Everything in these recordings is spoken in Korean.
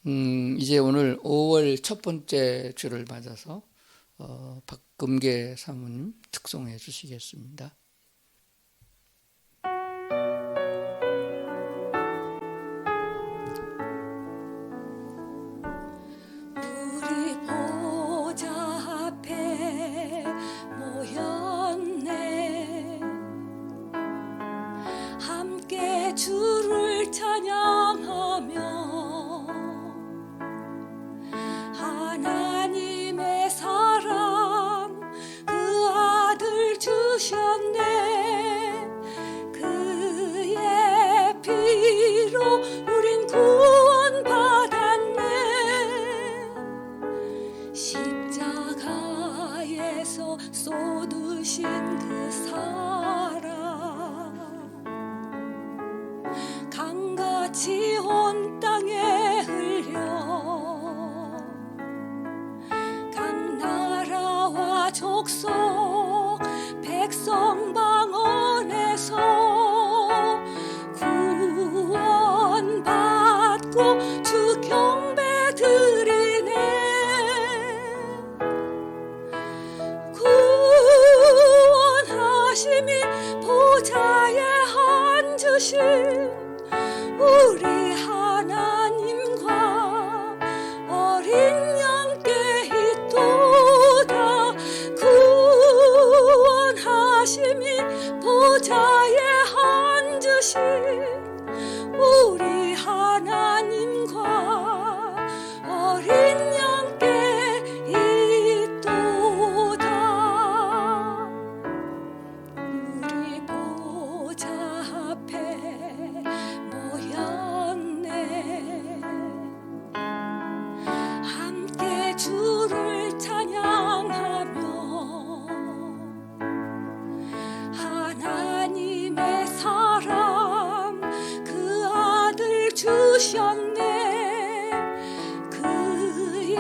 이제 오늘 5월 첫 번째 주를 맞아서 박금계 사모님 특송해 주시겠습니다. 우리 보좌 앞에 모였네. 함께 주를 찬양하며 하나님의 사랑 그 아들 주셨네. 그의 피로 우린 구원받았네. 십자가에서 쏟으신 그 사랑 강같이 온 땅에 흘려 각 나라와 족속 백성 방언에서 구원받고 주 경배 드리네. 구원하심이 보좌에 앉으신 우리 하나님과 어린 양께 있도다. 구원하심이 보좌에 앉으신 우리 하나님과 어린 양께 있도다. 우리 보좌 앞에 모였네. 함께 주를 찬양하며 하나님의 사랑 그 아들 주셨네. 그의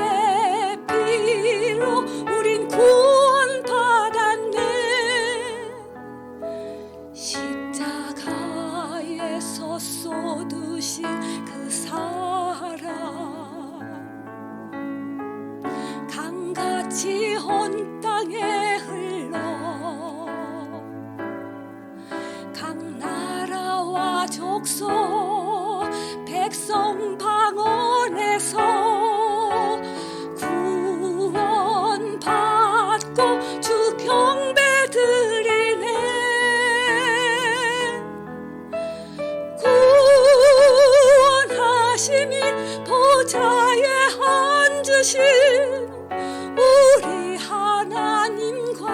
피로 우린 구원받았네. 십자가에서 쏟으신 그 사랑 강같이 온 땅에 흘러 각 나라와 족속 백성 방언에서 구원받고 주 경배 드리네. 구원하심이 보좌에 앉으신 우리 하나님과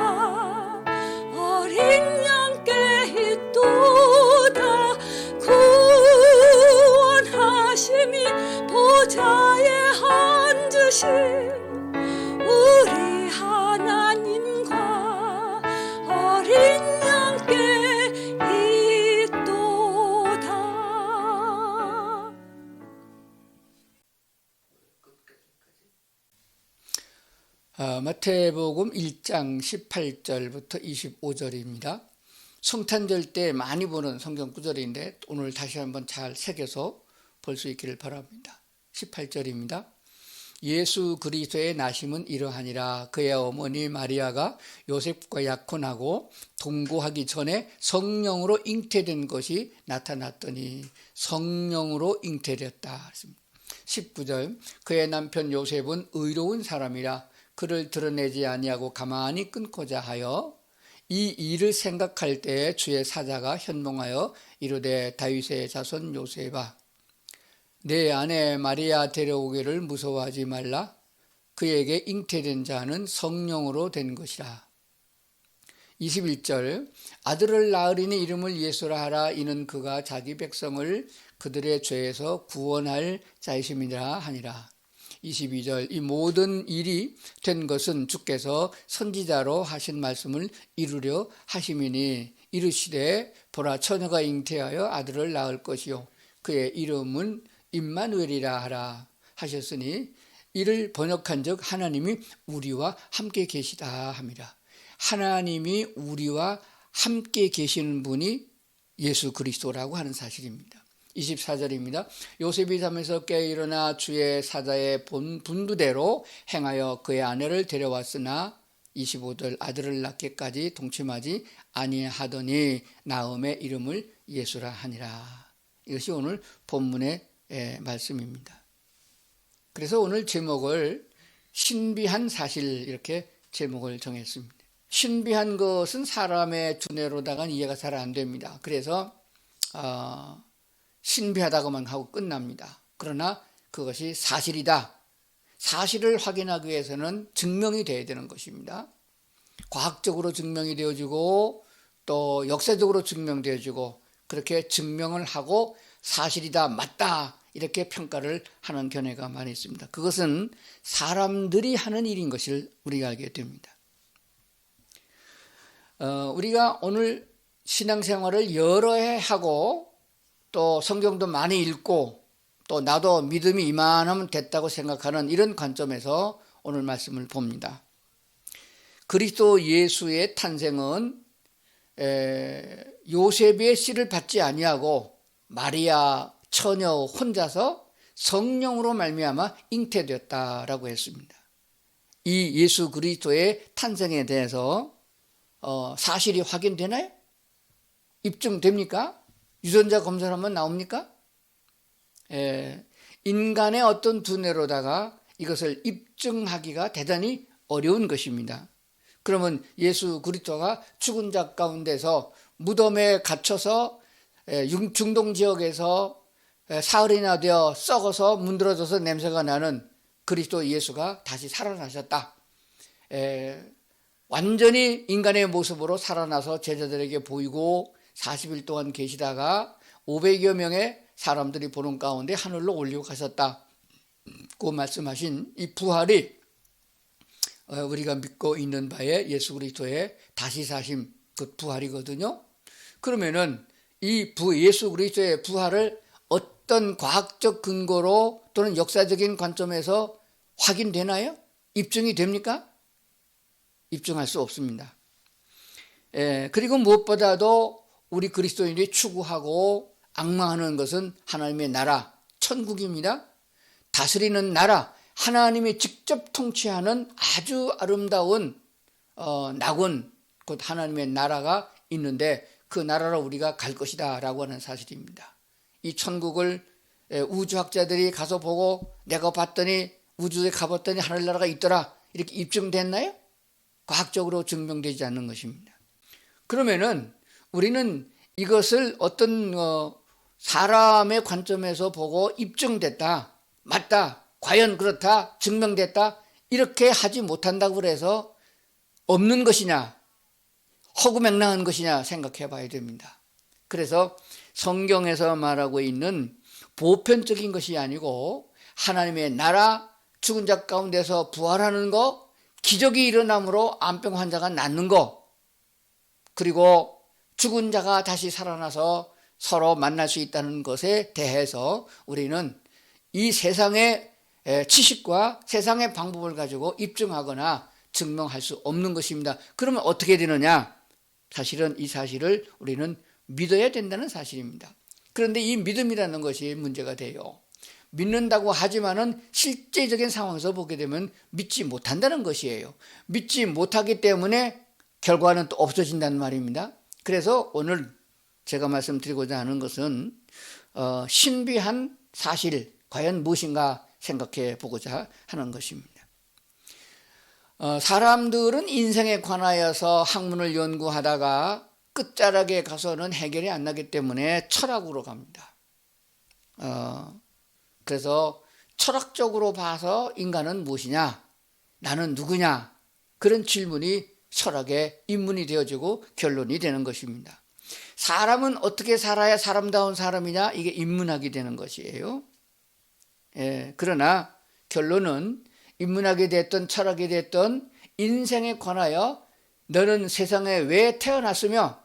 어린 양께 있도다. 구원하심이 보좌에 앉으신 우리 하나님과 어린 양께 있도다. 마태복음 1장 18절부터 25절입니다. 성탄절 때 많이 보는 성경 구절인데 오늘 다시 한번 잘 새겨서 볼 수 있기를 바랍니다. 18절입니다. 예수 그리스도의 나심은 이러하니라. 그의 어머니 마리아가 요셉과 약혼하고 동거하기 전에 성령으로 잉태된 것이 나타났더니 성령으로 잉태되었다. 19절 그의 남편 요셉은 의로운 사람이라 그를 드러내지 아니하고 가만히 끊고자 하여 이 일을 생각할 때에 주의 사자가 현몽하여 이르되 다윗의 자손 요셉아 내 아내 마리아 데려오기를 무서워하지 말라. 그에게 잉태된 자는 성령으로 된 것이라. 21절 아들을 낳으리니 이름을 예수라 하라. 이는 그가 자기 백성을 그들의 죄에서 구원할 자이심이라 하니라. 22절 이 모든 일이 된 것은 주께서 선지자로 하신 말씀을 이루려 하심이니 이르시되 보라 처녀가 잉태하여 아들을 낳을 것이요 그의 이름은 임마누엘이라 하라 하셨으니 이를 번역한즉 하나님이 우리와 함께 계시다 함이라. 하나님이 우리와 함께 계시는 분이 예수 그리스도라고 하는 사실입니다. 24절입니다. 요셉이 잠에서 깨어 일어나 주의 사자의 본 분부대로 행하여 그의 아내를 데려왔으나 25절 아들을 낳기까지 동침하지 아니하더니 나음의 이름을 예수라 하니라. 이것이 오늘 본문의 말씀입니다. 그래서 오늘 제목을 신비한 사실 이렇게 제목을 정했습니다. 신비한 것은 사람의 두뇌로다가는 이해가 잘 안 됩니다. 그래서 신비하다고만 하고 끝납니다. 그러나 그것이 사실이다. 사실을 확인하기 위해서는 증명이 돼야 되는 것입니다. 과학적으로 증명이 되어지고 또 역사적으로 증명되어지고 그렇게 증명을 하고 사실이다, 맞다 이렇게 평가를 하는 견해가 많이 있습니다. 그것은 사람들이 하는 일인 것을 우리가 알게 됩니다. 우리가 오늘 신앙생활을 여러 해 하고 또 성경도 많이 읽고 또 나도 믿음이 이만하면 됐다고 생각하는 이런 관점에서 오늘 말씀을 봅니다. 그리스도 예수의 탄생은 요셉의 씨를 받지 아니하고 마리아 처녀 혼자서 성령으로 말미암아 잉태되었다라고 했습니다. 이 예수 그리스도의 탄생에 대해서 사실이 확인되나요? 입증됩니까? 유전자 검사를 하면 나옵니까? 인간의 어떤 두뇌로다가 이것을 입증하기가 대단히 어려운 것입니다. 그러면 예수 그리스도가 죽은 자 가운데서 무덤에 갇혀서 중동 지역에서 사흘이나 되어 썩어서 문드러져서 냄새가 나는 그리스도 예수가 다시 살아나셨다. 완전히 인간의 모습으로 살아나서 제자들에게 보이고 40일 동안 계시다가 500여 명의 사람들이 보는 가운데 하늘로 올리고 가셨다. 그 말씀하신 이 부활이 우리가 믿고 있는 바에 예수 그리스도의 다시 사심, 그 부활이거든요. 그러면은 이 예수 그리스도의 부활을 어떤 과학적 근거로 또는 역사적인 관점에서 확인되나요? 입증이 됩니까? 입증할 수 없습니다. 그리고 무엇보다도 우리 그리스도인들이 추구하고 악망하는 것은 하나님의 나라, 천국입니다. 다스리는 나라, 하나님이 직접 통치하는 아주 아름다운 낙원, 곧 하나님의 나라가 있는데 그 나라로 우리가 갈 것이다 라고 하는 사실입니다. 이 천국을 우주학자들이 가서 보고 내가 봤더니 우주에 가봤더니 하늘나라가 있더라 이렇게 입증됐나요? 과학적으로 증명되지 않는 것입니다. 그러면은 우리는 이것을 어떤 사람의 관점에서 보고 입증됐다, 맞다, 과연 그렇다, 증명됐다 이렇게 하지 못한다고 그래서 없는 것이냐, 허구맹랑한 것이냐 생각해 봐야 됩니다. 그래서 성경에서 말하고 있는 보편적인 것이 아니고 하나님의 나라, 죽은 자 가운데서 부활하는 거, 기적이 일어남으로 암병 환자가 낫는 거, 그리고 죽은 자가 다시 살아나서 서로 만날 수 있다는 것에 대해서 우리는 이 세상의 지식과 세상의 방법을 가지고 입증하거나 증명할 수 없는 것입니다. 그러면 어떻게 되느냐? 사실은 이 사실을 우리는 믿어야 된다는 사실입니다. 그런데 이 믿음이라는 것이 문제가 돼요. 믿는다고 하지만은 실제적인 상황에서 보게 되면 믿지 못한다는 것이에요. 믿지 못하기 때문에 결과는 또 없어진다는 말입니다. 그래서 오늘 제가 말씀드리고자 하는 것은 신비한 사실 과연 무엇인가 생각해 보고자 하는 것입니다. 사람들은 인생에 관하여서 학문을 연구하다가 끝자락에 가서는 해결이 안 나기 때문에 철학으로 갑니다. 그래서 철학적으로 봐서 인간은 무엇이냐? 나는 누구냐? 그런 질문이 철학의 입문이 되어지고 결론이 되는 것입니다. 사람은 어떻게 살아야 사람다운 사람이냐? 이게 입문하게 되는 것이에요. 그러나 결론은 인문학이 됐든 철학이 됐든 인생에 관하여 너는 세상에 왜 태어났으며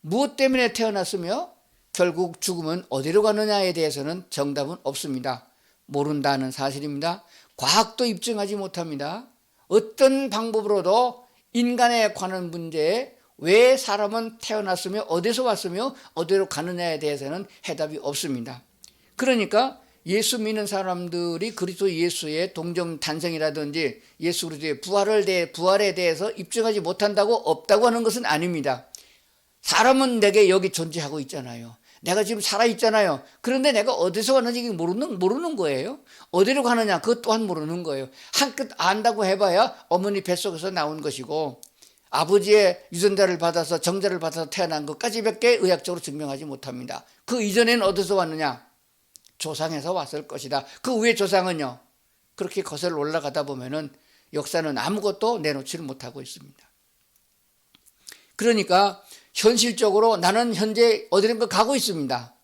무엇 때문에 태어났으며 결국 죽으면 어디로 가느냐에 대해서는 정답은 없습니다. 모른다는 사실입니다. 과학도 입증하지 못합니다. 어떤 방법으로도 인간에 관한 문제에 왜 사람은 태어났으며 어디서 왔으며 어디로 가느냐에 대해서는 해답이 없습니다. 그러니까 예수 믿는 사람들이 그리스도 예수의 동정 탄생이라든지 예수 그리스도의 부활에 대해서 입증하지 못한다고 없다고 하는 것은 아닙니다. 사람은 내게 여기 존재하고 있잖아요. 내가 지금 살아있잖아요. 그런데 내가 어디서 왔는지 모르는 거예요. 어디로 가느냐 그것 또한 모르는 거예요. 한껏 안다고 해봐야 어머니 뱃속에서 나온 것이고 아버지의 유전자를 받아서 정자를 받아서 태어난 것까지밖에 의학적으로 증명하지 못합니다. 그 이전에는 어디서 왔느냐? 조상에서 왔을 것이다. 그 위에 조상은요. 그렇게 거슬러 올라가다 보면은 역사는 아무것도 내놓지를 못하고 있습니다. 그러니까 현실적으로 나는 현재 어디론가 가고 있습니다.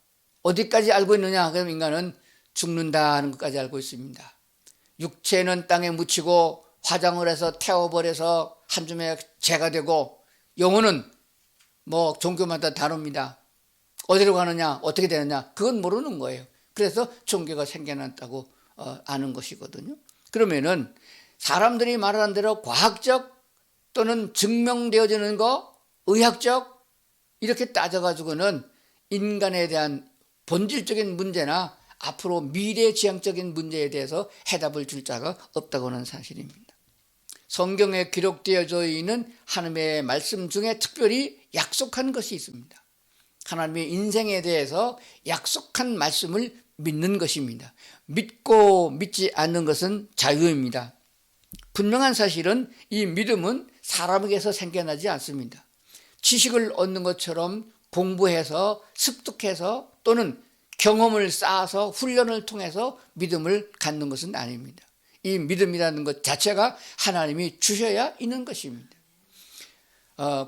어디까지 알고 있느냐? 그럼 인간은 죽는다는 것까지 알고 있습니다. 육체는 땅에 묻히고 화장을 해서 태워버려서 한 줌의 재가 되고 영혼은 뭐 종교마다 다릅니다. 어디로 가느냐? 어떻게 되느냐? 그건 모르는 거예요. 그래서 종교가 생겨났다고 아는 것이거든요. 그러면은 사람들이 말하는 대로 과학적 또는 증명되어지는 거, 의학적 이렇게 따져가지고는 인간에 대한 본질적인 문제나 앞으로 미래지향적인 문제에 대해서 해답을 줄 자가 없다고 하는 사실입니다. 성경에 기록되어져 있는 하나님의 말씀 중에 특별히 약속한 것이 있습니다. 하나님의 인생에 대해서 약속한 말씀을 믿는 것입니다. 믿고 믿지 않는 것은 자유입니다. 분명한 사실은 이 믿음은 사람에게서 생겨나지 않습니다. 지식을 얻는 것처럼 공부해서 습득해서 또는 경험을 쌓아서 훈련을 통해서 믿음을 갖는 것은 아닙니다. 이 믿음이라는 것 자체가 하나님이 주셔야 있는 것입니다.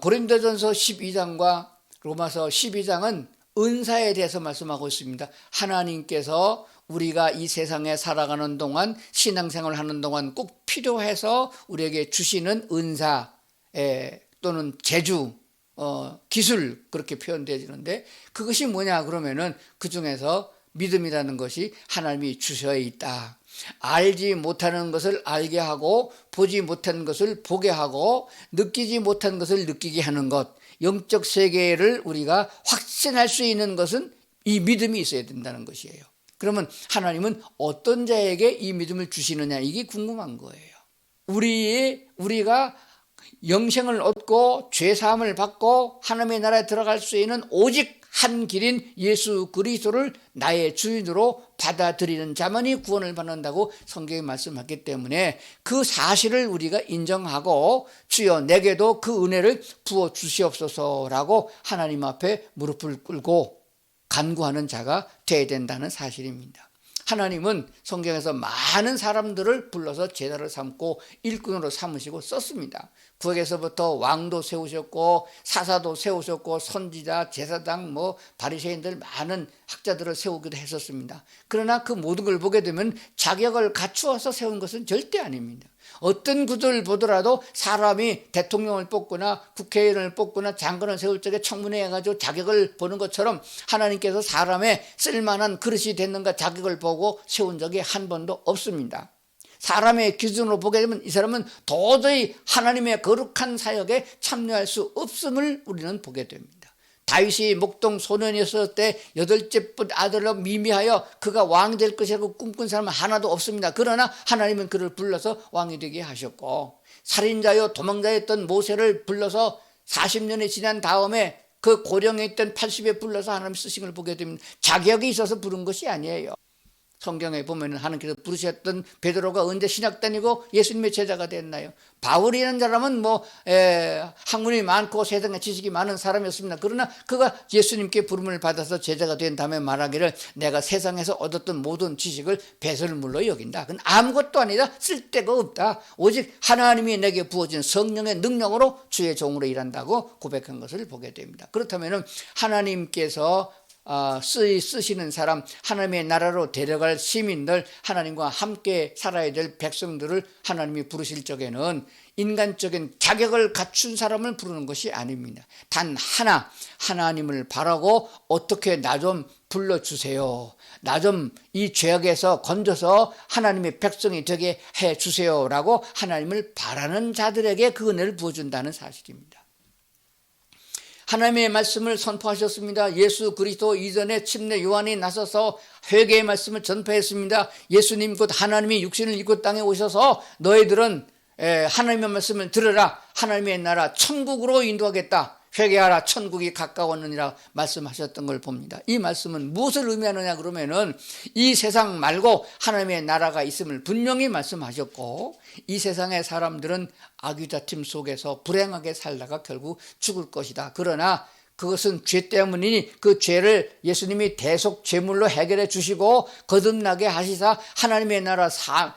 고린도전서 12장과 로마서 12장은 은사에 대해서 말씀하고 있습니다. 하나님께서 우리가 이 세상에 살아가는 동안 신앙생활을 하는 동안 꼭 필요해서 우리에게 주시는 은사 또는 재주 기술 그렇게 표현되어지는데 그것이 뭐냐 그러면은 그중에서 믿음이라는 것이 하나님이 주셔야 있다. 알지 못하는 것을 알게 하고 보지 못한 것을 보게 하고 느끼지 못한 것을 느끼게 하는 것, 영적 세계를 우리가 확신할 수 있는 것은 이 믿음이 있어야 된다는 것이에요. 그러면 하나님은 어떤 자에게 이 믿음을 주시느냐 이게 궁금한 거예요. 우리가 영생을 얻고 죄사함을 받고 하나님의 나라에 들어갈 수 있는 오직 한 길인 예수 그리스도를 나의 주인으로 받아들이는 자만이 구원을 받는다고 성경이 말씀하기 때문에 그 사실을 우리가 인정하고 주여 내게도 그 은혜를 부어 주시옵소서라고 하나님 앞에 무릎을 꿇고 간구하는 자가 되어야 된다는 사실입니다. 하나님은 성경에서 많은 사람들을 불러서 제자를 삼고 일꾼으로 삼으시고 썼습니다. 구약에서부터 왕도 세우셨고 사사도 세우셨고 선지자, 제사장, 바리새인들 많은 학자들을 세우기도 했었습니다. 그러나 그 모든 걸 보게 되면 자격을 갖추어서 세운 것은 절대 아닙니다. 어떤 구조를 보더라도 사람이 대통령을 뽑거나 국회의원을 뽑거나 장관을 세울 적에 청문회 해가지고 자격을 보는 것처럼 하나님께서 사람의 쓸만한 그릇이 됐는가 자격을 보고 세운 적이 한 번도 없습니다. 사람의 기준으로 보게 되면 이 사람은 도저히 하나님의 거룩한 사역에 참여할 수 없음을 우리는 보게 됩니다. 다윗이 목동 소년이었을 때 8째 아들로 미미하여 그가 왕이 될 것이라고 꿈꾼 사람은 하나도 없습니다. 그러나 하나님은 그를 불러서 왕이 되게 하셨고 살인자요 도망자였던 모세를 불러서 40년이 지난 다음에 그 고령에 있던 80에 불러서 하나님 쓰신 걸 보게 됩니다. 자격이 있어서 부른 것이 아니에요. 성경에 보면 하나님께서 부르셨던 베드로가 언제 신학 다니고 예수님의 제자가 됐나요? 바울이라는 사람은 학문이 많고 세상에 지식이 많은 사람이었습니다. 그러나 그가 예수님께 부름을 받아서 제자가 된 다음에 말하기를 내가 세상에서 얻었던 모든 지식을 배설물로 여긴다. 그건 아무것도 아니다. 쓸데가 없다. 오직 하나님이 내게 부어진 성령의 능력으로 주의 종으로 일한다고 고백한 것을 보게 됩니다. 그렇다면 하나님께서 쓰시는 사람, 하나님의 나라로 데려갈 시민들, 하나님과 함께 살아야 될 백성들을 하나님이 부르실 적에는 인간적인 자격을 갖춘 사람을 부르는 것이 아닙니다. 단 하나, 하나님을 바라고 어떻게 나 좀 불러주세요. 나 좀 이 죄악에서 건져서 하나님의 백성이 되게 해주세요라고 하나님을 바라는 자들에게 그 은혜를 부어준다는 사실입니다. 하나님의 말씀을 선포하셨습니다. 예수 그리스도 이전에 침례 요한이 나서서 회개의 말씀을 전파했습니다. 예수님 곧 하나님이 육신을 입고 땅에 오셔서 너희들은 하나님의 말씀을 들으라. 하나님의 나라 천국으로 인도하겠다. 회개하라 천국이 가까웠느니라 말씀하셨던 걸 봅니다. 이 말씀은 무엇을 의미하느냐 그러면은 이 세상 말고 하나님의 나라가 있음을 분명히 말씀하셨고, 이 세상의 사람들은 악유자침 속에서 불행하게 살다가 결국 죽을 것이다. 그러나 그것은 죄 때문이니 그 죄를 예수님이 대속 제물로 해결해 주시고 거듭나게 하시사 하나님의 나라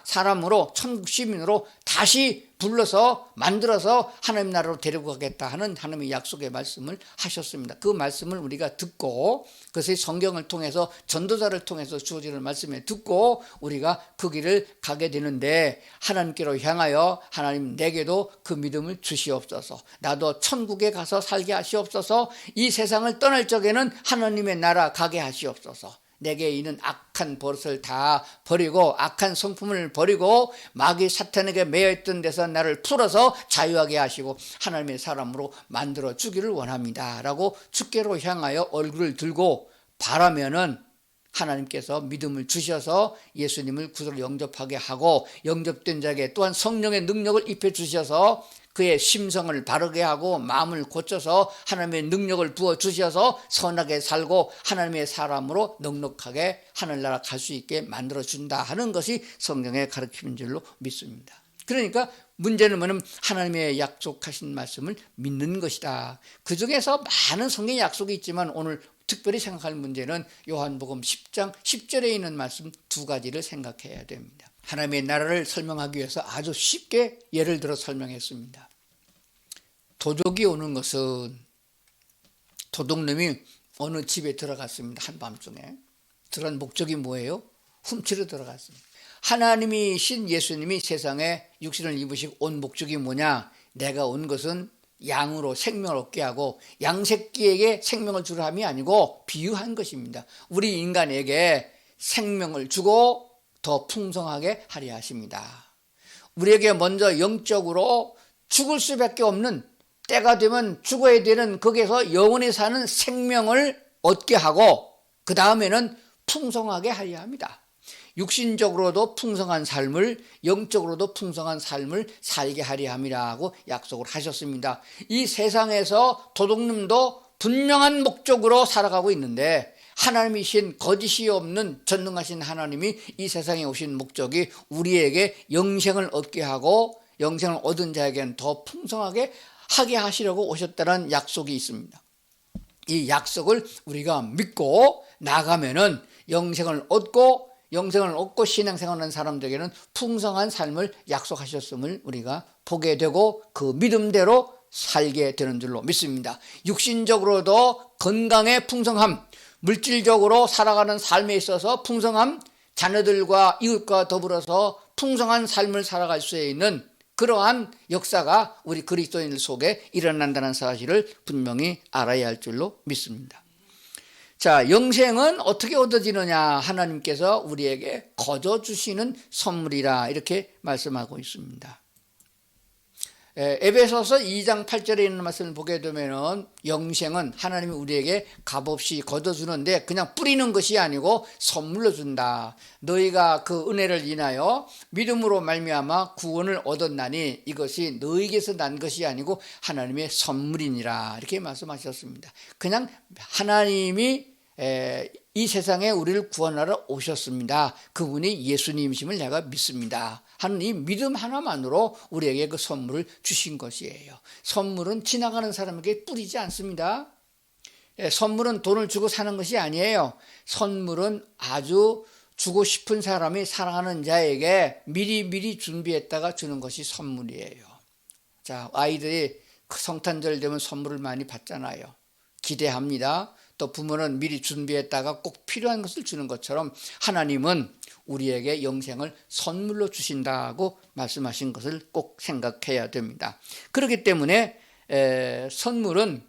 사람으로 천국 시민으로 다시 불러서 만들어서 하나님 나라로 데리고 가겠다 하는 하나님의 약속의 말씀을 하셨습니다. 그 말씀을 우리가 듣고, 그것이 성경을 통해서 전도자를 통해서 주어지는 말씀에 듣고 우리가 그 길을 가게 되는데, 하나님께로 향하여 하나님 내게도 그 믿음을 주시옵소서. 나도 천국에 가서 살게 하시옵소서. 이 세상을 떠날 적에는 하나님의 나라 가게 하시옵소서. 내게 있는 악한 버릇을 다 버리고 악한 성품을 버리고 마귀 사탄에게 매여있던 데서 나를 풀어서 자유하게 하시고 하나님의 사람으로 만들어 주기를 원합니다 라고 주께로 향하여 얼굴을 들고 바라면은 하나님께서 믿음을 주셔서 예수님을 구주로 영접하게 하고, 영접된 자에게 또한 성령의 능력을 입혀 주셔서 그의 심성을 바르게 하고 마음을 고쳐서 하나님의 능력을 부어주셔서 선하게 살고 하나님의 사람으로 넉넉하게 하늘나라 갈 수 있게 만들어준다 하는 것이 성경의 가르침인 줄로 믿습니다. 그러니까 문제는 뭐냐면 하나님의 약속하신 말씀을 믿는 것이다. 그 중에서 많은 성경의 약속이 있지만 오늘 특별히 생각할 문제는 요한복음 10장 10절에 있는 말씀 두 가지를 생각해야 됩니다. 하나님의 나라를 설명하기 위해서 아주 쉽게 예를 들어 설명했습니다. 도둑이 오는 것은, 도둑놈이 어느 집에 들어갔습니다. 한밤중에. 들어간 목적이 뭐예요? 훔치러 들어갔습니다. 하나님이신 예수님이 세상에 육신을 입으시고 온 목적이 뭐냐? 내가 온 것은 양으로 생명을 얻게 하고 양새끼에게 생명을 주려 함이 아니고 비유한 것입니다. 우리 인간에게 생명을 주고 더 풍성하게 하려 하십니다. 우리에게 먼저 영적으로 죽을 수밖에 없는, 때가 되면 죽어야 되는, 거기에서 영원히 사는 생명을 얻게 하고 그 다음에는 풍성하게 하려 합니다. 육신적으로도 풍성한 삶을, 영적으로도 풍성한 삶을 살게 하려 함이라고 약속을 하셨습니다. 이 세상에서 도둑놈도 분명한 목적으로 살아가고 있는데, 하나님이신 거짓이 없는 전능하신 하나님이 이 세상에 오신 목적이 우리에게 영생을 얻게 하고 영생을 얻은 자에게는 더 풍성하게 하게 하시려고 오셨다는 약속이 있습니다. 이 약속을 우리가 믿고 나가면은 영생을 얻고 신앙생활하는 사람들에게는 풍성한 삶을 약속하셨음을 우리가 보게 되고 그 믿음대로 살게 되는 줄로 믿습니다. 육신적으로도 건강의 풍성함, 물질적으로 살아가는 삶에 있어서 풍성함, 자녀들과 이웃과 더불어서 풍성한 삶을 살아갈 수 있는 그러한 역사가 우리 그리스도인들 속에 일어난다는 사실을 분명히 알아야 할 줄로 믿습니다. 자, 영생은 어떻게 얻어지느냐? 하나님께서 우리에게 거저 주시는 선물이라 이렇게 말씀하고 있습니다. 에베소서 2장 8절에 있는 말씀을 보게 되면 영생은 하나님이 우리에게 값없이 거둬주는데 그냥 뿌리는 것이 아니고 선물로 준다. 너희가 그 은혜를 인하여 믿음으로 말미암아 구원을 얻었나니 이것이 너희에게서 난 것이 아니고 하나님의 선물이니라 이렇게 말씀하셨습니다. 그냥 하나님이 이 세상에 우리를 구원하러 오셨습니다. 그분이 예수님이심을 내가 믿습니다 하는 이 믿음 하나만으로 우리에게 그 선물을 주신 것이에요. 선물은 지나가는 사람에게 뿌리지 않습니다. 선물은 돈을 주고 사는 것이 아니에요. 선물은 아주 주고 싶은 사람이 사랑하는 자에게 미리 준비했다가 주는 것이 선물이에요. 자, 아이들이 성탄절 되면 선물을 많이 받잖아요. 기대합니다. 또 부모는 미리 준비했다가 꼭 필요한 것을 주는 것처럼 하나님은 우리에게 영생을 선물로 주신다고 말씀하신 것을 꼭 생각해야 됩니다. 그렇기 때문에 선물은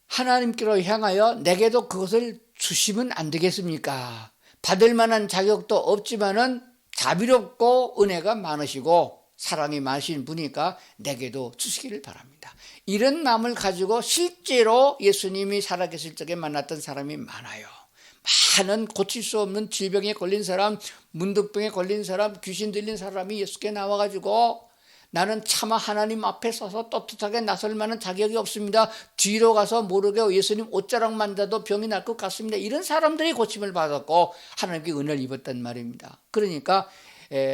하나님께로 향하여 내게도 그것을 주시면 안 되겠습니까? 받을 만한 자격도 없지만은 자비롭고 은혜가 많으시고 사랑이 많으신 분이니까 내게도 주시기를 바랍니다. 이런 마음을 가지고 실제로 예수님이 살아계실 적에 만났던 사람이 많아요. 많은 고칠 수 없는 질병에 걸린 사람, 문득병에 걸린 사람, 귀신 들린 사람이 예수께 나와가지고 나는 차마 하나님 앞에 서서 떳떳하게 나설 만한 자격이 없습니다. 뒤로 가서 모르게 예수님 옷자락 만져도 병이 날 것 같습니다. 이런 사람들이 고침을 받았고 하나님께 은혜를 입었단 말입니다. 그러니까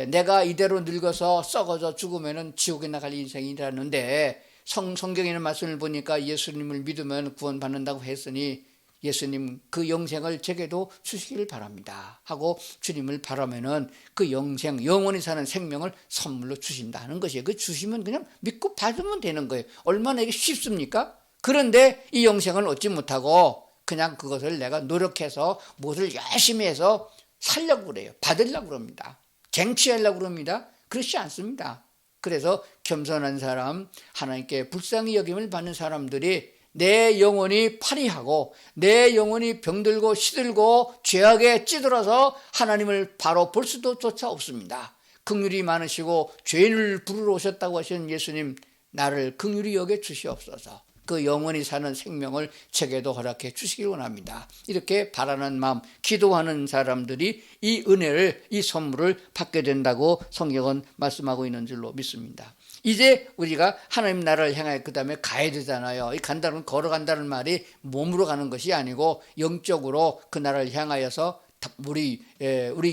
내가 이대로 늙어서 썩어져 죽으면 지옥에 나갈 인생이라는데 성경에 있는 말씀을 보니까 예수님을 믿으면 구원받는다고 했으니 예수님 그 영생을 제게도 주시기를 바랍니다 하고 주님을 바라면은 그 영생, 영원히 사는 생명을 선물로 주신다는 것이에요. 그 주시면 그냥 믿고 받으면 되는 거예요. 얼마나 이게 쉽습니까? 그런데 이 영생을 얻지 못하고 그냥 그것을 내가 노력해서 무엇을 열심히 해서 살려고 그래요. 받으려고 그럽니다. 쟁취하려고 그럽니다. 그렇지 않습니다. 그래서 겸손한 사람, 하나님께 불쌍히 여김을 받는 사람들이 내 영혼이 파리하고 내 영혼이 병들고 시들고 죄악에 찌들어서 하나님을 바로 볼 수도 조차 없습니다. 긍휼이 많으시고 죄인을 부르러 오셨다고 하시는 예수님, 나를 긍휼히 여겨 주시옵소서. 그 영원히 사는 생명을 제게도 허락해 주시기 원합니다. 이렇게 바라는 마음, 기도하는 사람들이 이 은혜를, 이 선물을 받게 된다고 성경은 말씀하고 있는 줄로 믿습니다. 이제 우리가 하나님 나라를 향해 그 다음에 가야 되잖아요. 이 간다는 건 걸어간다는 말이 몸으로 가는 것이 아니고 영적으로 그 나라를 향하여서 우리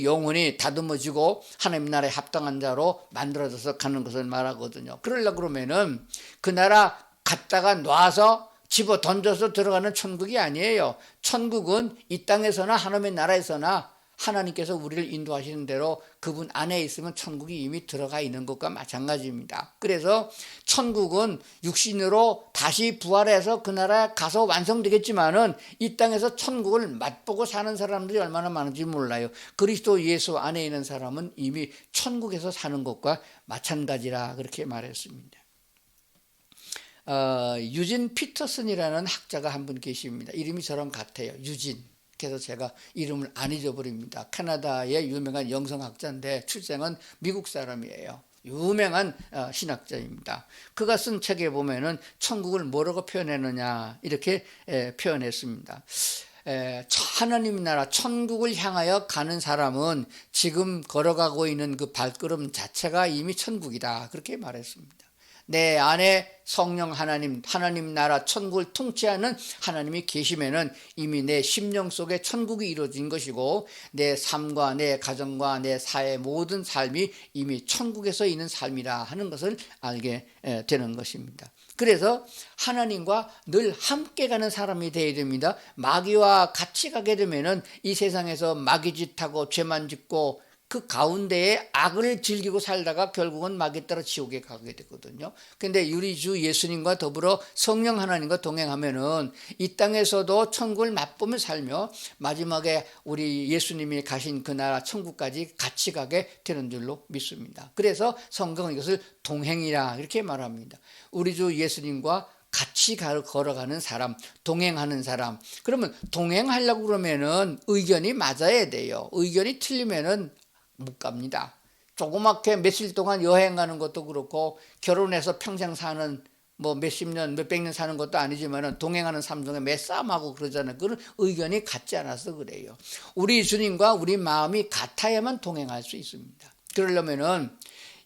영혼이 다듬어지고 하나님 나라에 합당한 자로 만들어져서 가는 것을 말하거든요. 그러려고 그러면은 그 나라 갔다가 놔서 집어 던져서 들어가는 천국이 아니에요. 천국은 이 땅에서나 하나님의 나라에서나 하나님께서 우리를 인도하시는 대로 그분 안에 있으면 천국이 이미 들어가 있는 것과 마찬가지입니다. 그래서 천국은 육신으로 다시 부활해서 그 나라에 가서 완성되겠지만은 이 땅에서 천국을 맛보고 사는 사람들이 얼마나 많은지 몰라요. 그리스도 예수 안에 있는 사람은 이미 천국에서 사는 것과 마찬가지라 그렇게 말했습니다. 유진 피터슨이라는 학자가 한 분 계십니다. 이름이 저랑 같아요. 유진. 그래서 제가 이름을 안 잊어버립니다. 캐나다의 유명한 영성학자인데 출생은 미국 사람이에요. 유명한 신학자입니다. 그가 쓴 책에 보면은 천국을 뭐라고 표현했느냐 이렇게 표현했습니다. 하나님 나라 천국을 향하여 가는 사람은 지금 걸어가고 있는 그 발걸음 자체가 이미 천국이다 그렇게 말했습니다. 내 안에 성령 하나님 나라 천국을 통치하는 하나님이 계시면은 이미 내 심령 속에 천국이 이루어진 것이고 내 삶과 내 가정과 내 사회 모든 삶이 이미 천국에서 있는 삶이라 하는 것을 알게 되는 것입니다. 그래서 하나님과 늘 함께 가는 사람이 되어야 됩니다. 마귀와 같이 가게 되면은 이 세상에서 마귀짓하고 죄만 짓고 그 가운데에 악을 즐기고 살다가 결국은 마귀 따라 지옥에 가게 되거든요. 근데 우리 주 예수님과 더불어 성령 하나님과 동행하면은 이 땅에서도 천국을 맛보며 살며 마지막에 우리 예수님이 가신 그 나라 천국까지 같이 가게 되는 줄로 믿습니다. 그래서 성경은 이것을 동행이라 이렇게 말합니다. 우리 주 예수님과 같이 걸어가는 사람, 동행하는 사람. 그러면 동행하려고 그러면은 의견이 맞아야 돼요. 의견이 틀리면은 못 갑니다. 조그맣게 며칠 동안 여행 가는 것도 그렇고 결혼해서 평생 사는 뭐 몇십 년, 몇백 년 사는 것도 아니지만 동행하는 삶 중에 매 싸움하고 그러잖아요. 그런 의견이 같지 않아서 그래요. 우리 주님과 우리 마음이 같아야만 동행할 수 있습니다. 그러려면은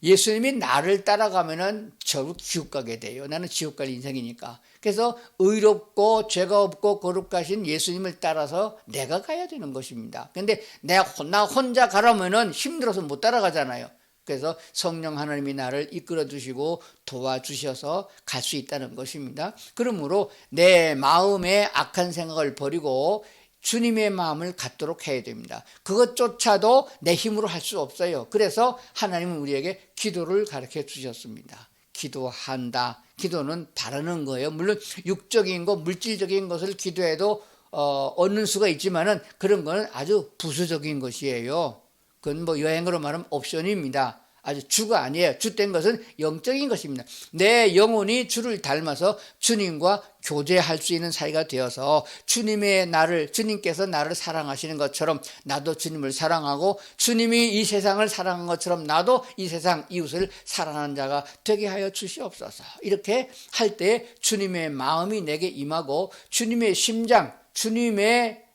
예수님이 나를 따라가면은 결국 지옥 가게 돼요. 나는 지옥 갈 인생이니까. 그래서 의롭고 죄가 없고 거룩하신 예수님을 따라서 내가 가야 되는 것입니다. 근데 나 혼자 가려면은 힘들어서 못 따라가잖아요. 그래서 성령 하나님이 나를 이끌어 주시고 도와주셔서 갈 수 있다는 것입니다. 그러므로 내 마음의 악한 생각을 버리고 주님의 마음을 갖도록 해야 됩니다. 그것조차도 내 힘으로 할 수 없어요. 그래서 하나님은 우리에게 기도를 가르쳐 주셨습니다. 기도한다. 기도는 바라는 거예요. 물론 육적인 것, 물질적인 것을 기도해도 얻는 수가 있지만은 그런 거는 아주 부수적인 것이에요. 그건 뭐 여행으로 말하면 옵션입니다. 아주 주가 아니에요. 주된 것은 영적인 것입니다. 내 영혼이 주를 닮아서 주님과 교제할 수 있는 사이가 되어서 주님께서 나를 사랑하시는 것처럼 나도 주님을 사랑하고 주님이 이 세상을 사랑한 것처럼 나도 이 세상 이웃을 사랑하는 자가 되게 하여 주시옵소서. 이렇게 할 때 주님의 마음이 내게 임하고 주님의 심장, 주님의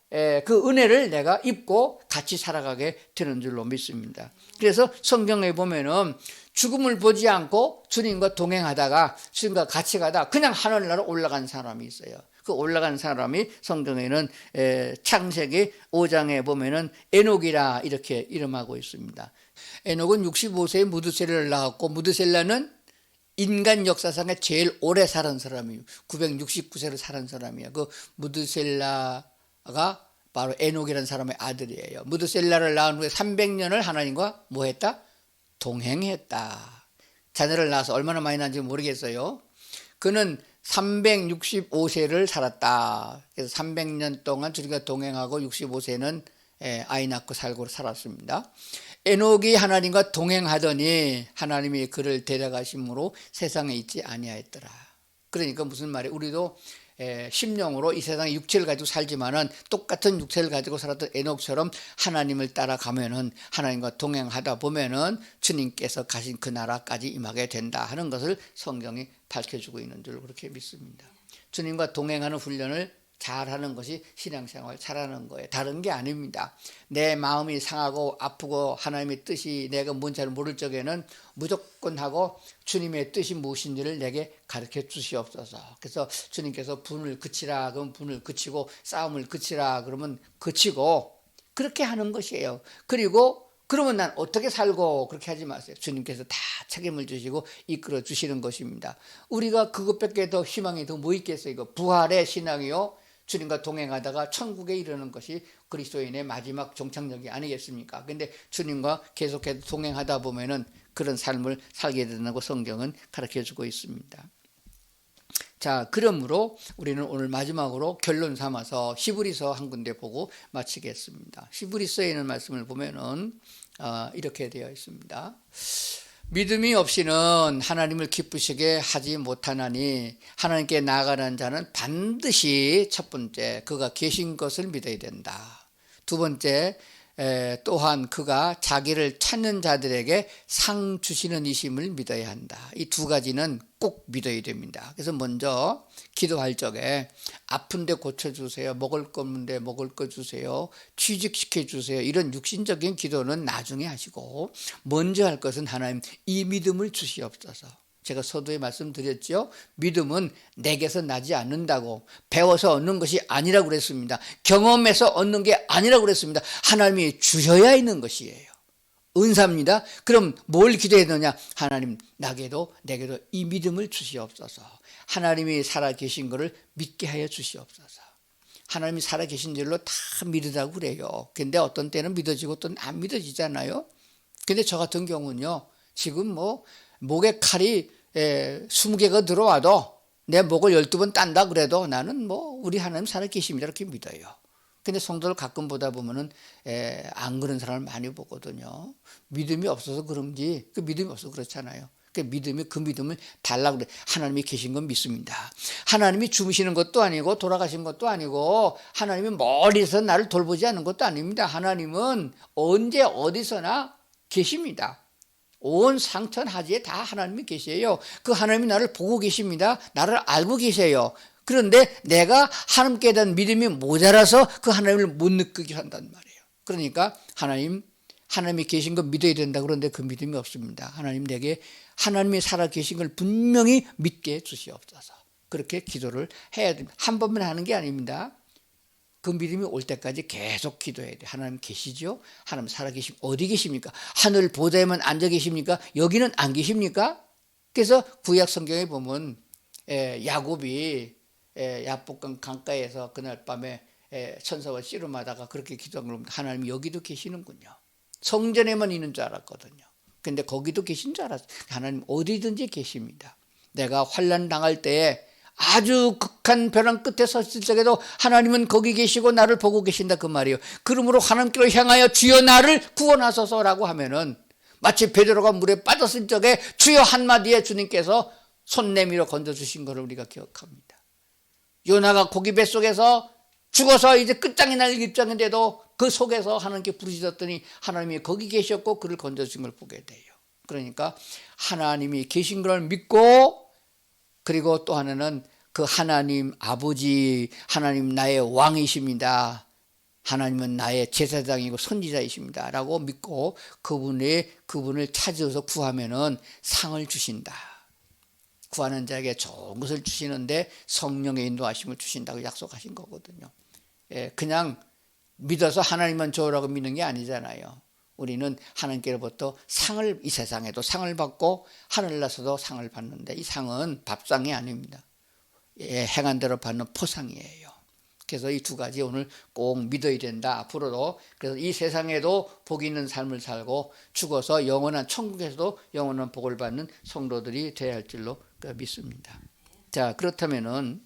그 은혜를 내가 입고 같이 살아가게 되는 줄로 믿습니다. 그래서 성경에 보면은 죽음을 보지 않고 주님과 동행하다가 주님과 같이 가다 그냥 하늘나라로 올라간 사람이 있어요. 그 올라간 사람이 성경에는 창세기 5장에 보면은 에녹이라 이렇게 이름하고 있습니다. 에녹은 65세에 무드셀라를 낳았고 무드셀라는 인간 역사상에 제일 오래 살은 사람이에요. 969세를 살은 사람이에요. 그 무드셀라가 바로 에녹이라는 사람의 아들이에요. 무드셀라를 낳은 후에 300년을 하나님과 뭐 했다? 동행했다. 자녀를 낳아서 얼마나 많이 낳은지 모르겠어요. 그는 365세를 살았다. 그래서 300년 동안 주님과 동행하고 65세는 아이 낳고 살고 살았습니다. 에녹이 하나님과 동행하더니 하나님이 그를 데려가심으로 세상에 있지 아니하였더라. 그러니까 무슨 말이에요? 우리도 심령으로 이 세상에 육체를 가지고 살지만은 똑같은 육체를 가지고 살았던 에녹처럼 하나님을 따라가면은 하나님과 동행하다 보면은 주님께서 가신 그 나라까지 임하게 된다 하는 것을 성경이 밝혀주고 있는 줄 그렇게 믿습니다. 주님과 동행하는 훈련을 잘하는 것이 신앙생활 잘하는 거예요. 다른 게 아닙니다. 내 마음이 상하고 아프고 하나님의 뜻이 내가 뭔지 잘 모를 적에는 무조건 하고 주님의 뜻이 무엇인지를 내게 가르쳐 주시옵소서. 그래서 주님께서 분을 그치라 그러면 분을 그치고 싸움을 그치라 그러면 그치고 그렇게 하는 것이에요. 그리고 그러면 난 어떻게 살고 그렇게 하지 마세요. 주님께서 다 책임을 주시고 이끌어 주시는 것입니다. 우리가 그것밖에 더 희망이 더 뭐 있겠어요. 이거 부활의 신앙이요. 주님과 동행하다가 천국에 이르는 것이 그리스도인의 마지막 종착역이 아니겠습니까? 근데 주님과 계속해서 동행하다 보면은 그런 삶을 살게 된다고 성경은 가르쳐 주고 있습니다. 자, 그러므로 우리는 오늘 마지막으로 결론 삼아서 히브리서 한 군데 보고 마치겠습니다. 히브리서에 있는 말씀을 보면은 이렇게 되어 있습니다. 믿음이 없이는 하나님을 기쁘시게 하지 못하나니 하나님께 나아가는 자는 반드시 첫 번째 그가 계신 것을 믿어야 된다. 두 번째 또한 그가 자기를 찾는 자들에게 상 주시는 이심을 믿어야 한다. 이 두 가지는 꼭 믿어야 됩니다. 그래서 먼저 기도할 적에 아픈데 고쳐주세요. 먹을 거 없는데 먹을 거 주세요. 취직시켜주세요. 이런 육신적인 기도는 나중에 하시고 먼저 할 것은 하나님 이 믿음을 주시옵소서. 제가 서두에 말씀드렸죠. 믿음은 내게서 나지 않는다고 배워서 얻는 것이 아니라고 그랬습니다. 경험에서 얻는 게 아니라고 그랬습니다. 하나님이 주셔야 있는 것이에요. 은사입니다. 그럼 뭘 기도해야 되느냐? 하나님 내게도 이 믿음을 주시옵소서. 하나님이 살아계신 것을 믿게 하여 주시옵소서. 하나님이 살아계신 줄로 다 믿으라고 그래요. 근데 어떤 때는 믿어지고 또 안 믿어지잖아요. 근데 저 같은 경우는요. 지금 뭐 목에 칼이 20개가 들어와도 내 목을 12번 딴다 그래도 나는 뭐 우리 하나님 살아계십니다 이렇게 믿어요. 근데 성도를 가끔 보다 보면은 안 그런 사람을 많이 보거든요. 믿음이 없어서 그런지 그 믿음이 없어서 그렇잖아요. 그 믿음을 달라고 그래. 하나님이 계신 건 믿습니다. 하나님이 주무시는 것도 아니고 돌아가신 것도 아니고 하나님이 멀리서 나를 돌보지 않는 것도 아닙니다. 하나님은 언제 어디서나 계십니다. 온 상천하지에 다 하나님이 계세요. 그 하나님이 나를 보고 계십니다. 나를 알고 계세요. 그런데 내가 하나님께 대한 믿음이 모자라서 그 하나님을 못 느끼게 한단 말이에요. 그러니까 하나님이 계신 거 믿어야 된다. 그런데 그 믿음이 없습니다. 하나님 내게 하나님이 살아계신 걸 분명히 믿게 해주시옵소서. 그렇게 기도를 해야 됩니다. 한 번만 하는 게 아닙니다. 그 믿음이 올 때까지 계속 기도해야 돼요. 하나님 계시죠? 하나님 살아계시면 어디 계십니까? 하늘 보좌에만 앉아 계십니까? 여기는 안 계십니까? 그래서 구약 성경에 보면 야곱이 야복강 강가에서 그날 밤에 천사와 씨름하다가 그렇게 기도한 걸 보면 하나님 여기도 계시는군요. 성전에만 있는 줄 알았거든요. 근데 거기도 계신 줄 알았어요. 하나님 어디든지 계십니다. 내가 환난 당할 때에 아주 극한 벼랑 끝에 섰을 적에도 하나님은 거기 계시고 나를 보고 계신다 그 말이에요. 그러므로 하나님께로 향하여 주여 나를 구원하소서라고 하면은 마치 베드로가 물에 빠졌을 적에 주여 한마디에 주님께서 손 내밀어 건져주신 것을 우리가 기억합니다. 요나가 고기 뱃속에서 죽어서 이제 끝장이 날 입장인데도 그 속에서 하나님께 부르짖었더니 하나님이 거기 계셨고 그를 건져주신 걸 보게 돼요. 그러니까 하나님이 계신 걸 믿고, 그리고 또 하나는 그 하나님 아버지, 하나님 나의 왕이십니다, 하나님은 나의 제사장이고 선지자이십니다 라고 믿고 그분을 찾아서 구하면은 상을 주신다. 구하는 자에게 좋은 것을 주시는데 성령의 인도하심을 주신다고 약속하신 거거든요. 그냥 믿어서 하나님만 좋으라고 믿는 게 아니잖아요. 우리는 하나님께로부터 상을, 이 세상에도 상을 받고 하늘나라에서도 상을 받는데, 이 상은 밥상이 아닙니다. 행한 대로 받는 포상이에요. 그래서 이 두 가지 오늘 꼭 믿어야 된다, 앞으로도. 그래서 이 세상에도 복이 있는 삶을 살고 죽어서 영원한 천국에서도 영원한 복을 받는 성도들이 되어야 할 줄로 믿습니다. 자, 그렇다면은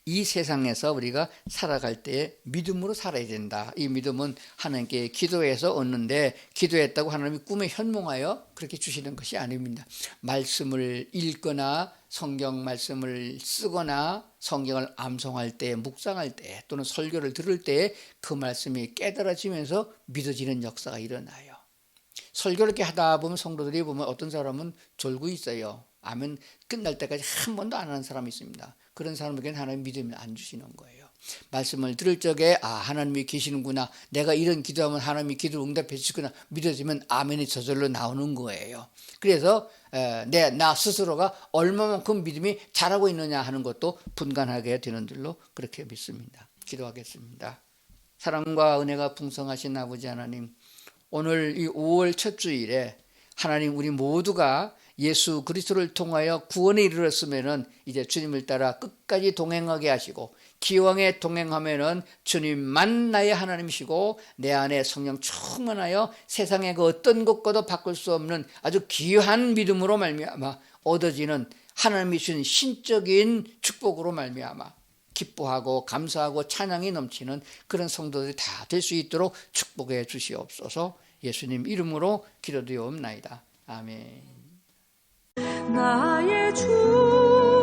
이 세상에서 우리가 살아갈 때 믿음으로 살아야 된다. 이 믿음은 하나님께 기도해서 얻는데, 기도했다고 하나님이 꿈에 현몽하여 그렇게 주시는 것이 아닙니다. 말씀을 읽거나 성경 말씀을 쓰거나 성경을 암송할 때, 묵상할 때, 또는 설교를 들을 때 그 말씀이 깨달아지면서 믿어지는 역사가 일어나요. 설교를 이렇게 하다 보면 성도들이 보면 어떤 사람은 졸고 있어요. 아멘 끝날 때까지 한 번도 안 하는 사람이 있습니다. 그런 사람에게는 하나님 믿음을 안 주시는 거예요. 말씀을 들을 적에 하나님이 계시는구나, 내가 이런 기도하면 하나님이 기도를 응답해 주시구나 믿어지면 아멘이 저절로 나오는 거예요. 그래서 나 스스로가 얼마만큼 믿음이 자라고 있느냐 하는 것도 분간하게 되는 줄로 그렇게 믿습니다. 기도하겠습니다. 사랑과 은혜가 풍성하신 아버지 하나님, 오늘 이 5월 첫 주일에 하나님, 우리 모두가 예수 그리스도를 통하여 구원에 이르렀으면은 이제 주님을 따라 끝까지 동행하게 하시고, 기왕에 동행하면은 주님만 나의 하나님이시고 내 안에 성령 충만하여 세상의 그 어떤 것과도 바꿀 수 없는 아주 귀한 믿음으로 말미암아 얻어지는 하나님이 주신 신적인 축복으로 말미암아 기뻐하고 감사하고 찬양이 넘치는 그런 성도들이 다 될 수 있도록 축복해 주시옵소서. 예수님 이름으로 기도드리옵나이다. 아멘. 나의 주